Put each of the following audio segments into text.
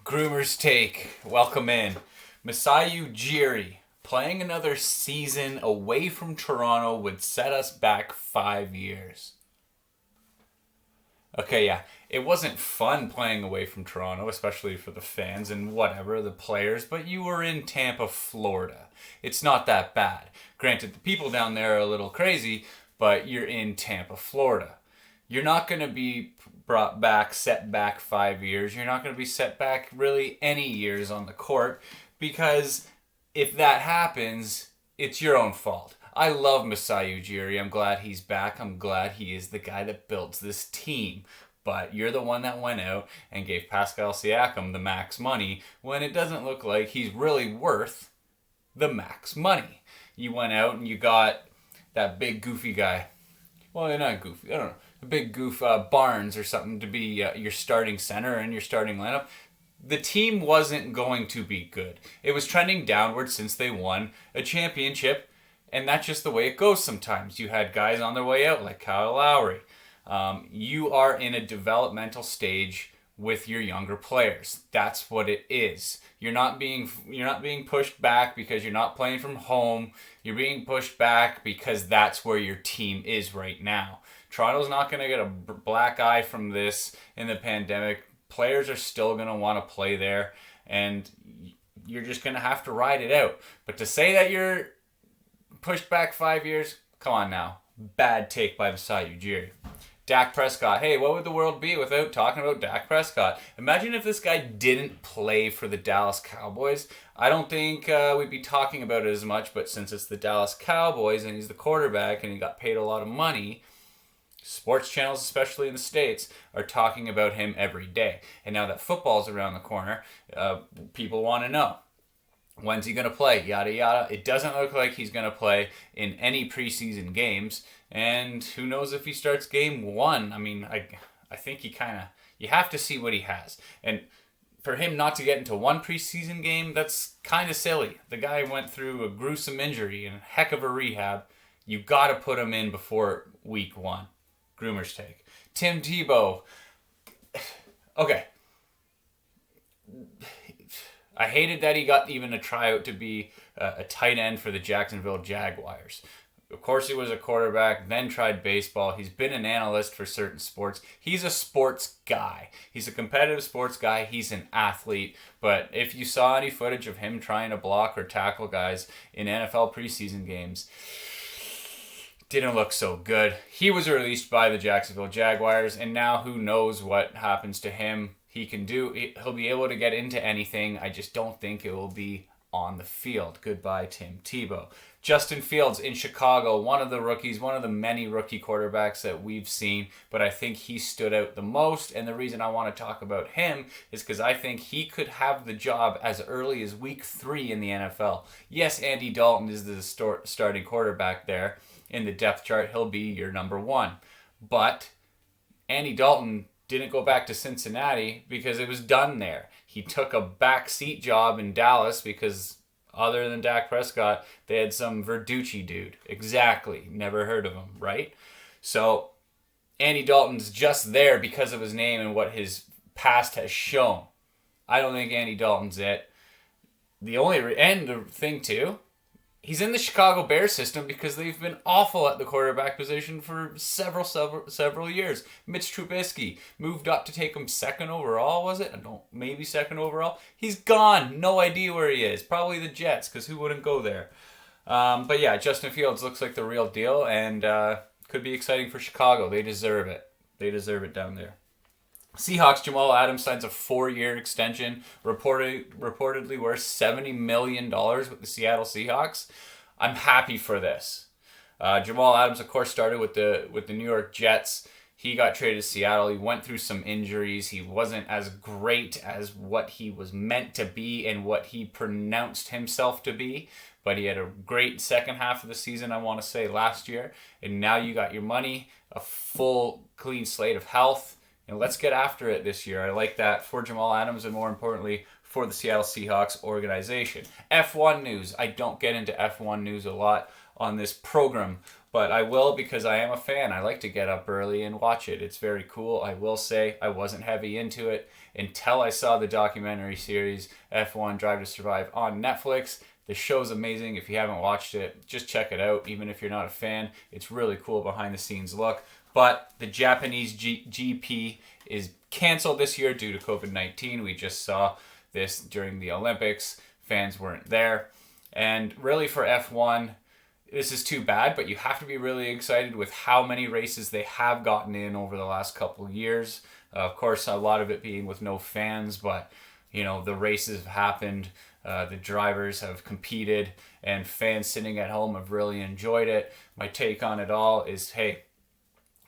Groomer's Take. Welcome in. Masai Ujiri playing another season away from Toronto would set us back 5 years. Okay, yeah. It wasn't fun playing away from Toronto, especially for the fans and whatever, the players, but you were in Tampa, Florida. It's not that bad. Granted, the people down there are a little crazy, but you're in Tampa, Florida. You're not going to be set back 5 years. You're not going to be set back really any years on the court because if that happens, it's your own fault. I love Masai Ujiri. I'm glad he's back. I'm glad he is the guy that builds this team. But you're the one that went out and gave Pascal Siakam the max money when it doesn't look like he's really worth the max money. You went out and you got that big goofy guy. Well, they're not goofy. I don't know. A big goof Barnes or something to be your starting center and your starting lineup. The team wasn't going to be good. It was trending downward since they won a championship, and that's just the way it goes sometimes. You had guys on their way out like Kyle Lowry. You are in a developmental stage with your younger players. That's what it is. You're not being pushed back because you're not playing from home. You're being pushed back because that's where your team is right now. Toronto's not going to get a black eye from this in the pandemic. Players are still going to want to play there, and you're just going to have to ride it out. But to say that you're pushed back 5 years, come on now. Bad take by Masai Ujiri. Dak Prescott. Hey, what would the world be without talking about Dak Prescott? Imagine if this guy didn't play for the Dallas Cowboys. I don't think we'd be talking about it as much, but since it's the Dallas Cowboys and he's the quarterback and he got paid a lot of money, sports channels, especially in the States, are talking about him every day. And now that football's around the corner, people want to know. When's he going to play? Yada, yada. It doesn't look like he's going to play in any preseason games. And who knows if he starts game one. I mean, I think you have to see what he has. And for him not to get into one preseason game, that's kind of silly. The guy went through a gruesome injury and a heck of a rehab. You got to put him in before week one. Groomer's Take. Tim Tebow. Okay. I hated that he got even a tryout to be a tight end for the Jacksonville Jaguars. Of course, he was a quarterback, then tried baseball. He's been an analyst for certain sports. He's a sports guy. He's a competitive sports guy. He's an athlete. But if you saw any footage of him trying to block or tackle guys in NFL preseason games, didn't look so good. He was released by the Jacksonville Jaguars, and now who knows what happens to him. He'll be able to get into anything. I just don't think it will be on the field. Goodbye, Tim Tebow. Justin Fields in Chicago, one of the rookies, one of the many rookie quarterbacks that we've seen, but I think he stood out the most, and the reason I want to talk about him is because I think he could have the job as early as week 3 in the NFL. Yes, Andy Dalton is the starting quarterback there. In the depth chart, he'll be your number 1. But Andy Dalton didn't go back to Cincinnati because it was done there. He took a backseat job in Dallas because other than Dak Prescott, they had some Verducci dude. Exactly. Never heard of him, right? So Andy Dalton's just there because of his name and what his past has shown. I don't think Andy Dalton's it. And the thing too, he's in the Chicago Bears system because they've been awful at the quarterback position for several years. Mitch Trubisky moved up to take him second overall, was it? Maybe second overall. He's gone. No idea where he is. Probably the Jets, because who wouldn't go there? But yeah, Justin Fields looks like the real deal and could be exciting for Chicago. They deserve it. They deserve it down there. Seahawks, Jamal Adams signs a 4-year extension, reportedly worth $70 million with the Seattle Seahawks. I'm happy for this. Jamal Adams, of course, started with the New York Jets. He got traded to Seattle. He went through some injuries. He wasn't as great as what he was meant to be and what he pronounced himself to be. But he had a great second half of the season, I want to say, last year. And now you got your money, a full, clean slate of health. And let's get after it this year. I like that for Jamal Adams and more importantly for the Seattle Seahawks organization. F1 news. I don't get into F1 news a lot on this program, but I will because I am a fan. I like to get up early and watch it. It's very cool. I will say I wasn't heavy into it until I saw the documentary series F1 Drive to Survive on Netflix. The show's amazing. If you haven't watched it, just check it out. Even if you're not a fan, it's really cool behind the scenes look. But the Japanese GP is canceled this year due to COVID-19. We just saw this during the Olympics. Fans weren't there. And really for F1, this is too bad, but you have to be really excited with how many races they have gotten in over the last couple of years. Of course, a lot of it being with no fans, but the races have happened. The drivers have competed, and fans sitting at home have really enjoyed it. My take on it all is, hey,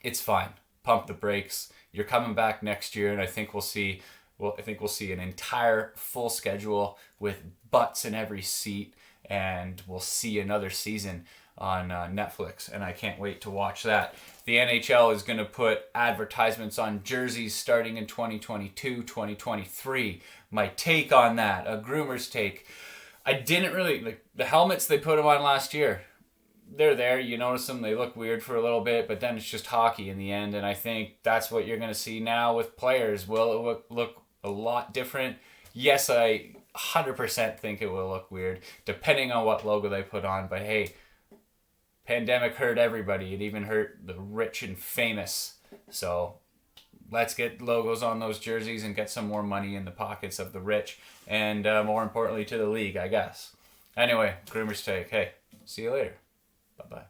it's fine. Pump the brakes. You're coming back next year, and I think we'll see an entire full schedule with butts in every seat, and we'll see another season on Netflix, and I can't wait to watch that. The NHL is going to put advertisements on jerseys starting in 2022, 2023. My take on that, a groomer's take. I didn't really, like the helmets they put them on last year. They're there, you notice them, they look weird for a little bit, but then it's just hockey in the end, and I think that's what you're going to see now with players. Will it look a lot different? Yes, I 100% think it will look weird, depending on what logo they put on, but hey, pandemic hurt everybody. It even hurt the rich and famous. So let's get logos on those jerseys and get some more money in the pockets of the rich, and more importantly to the league, I guess. Anyway, Groomer's Take. Hey, see you later. Bye-bye.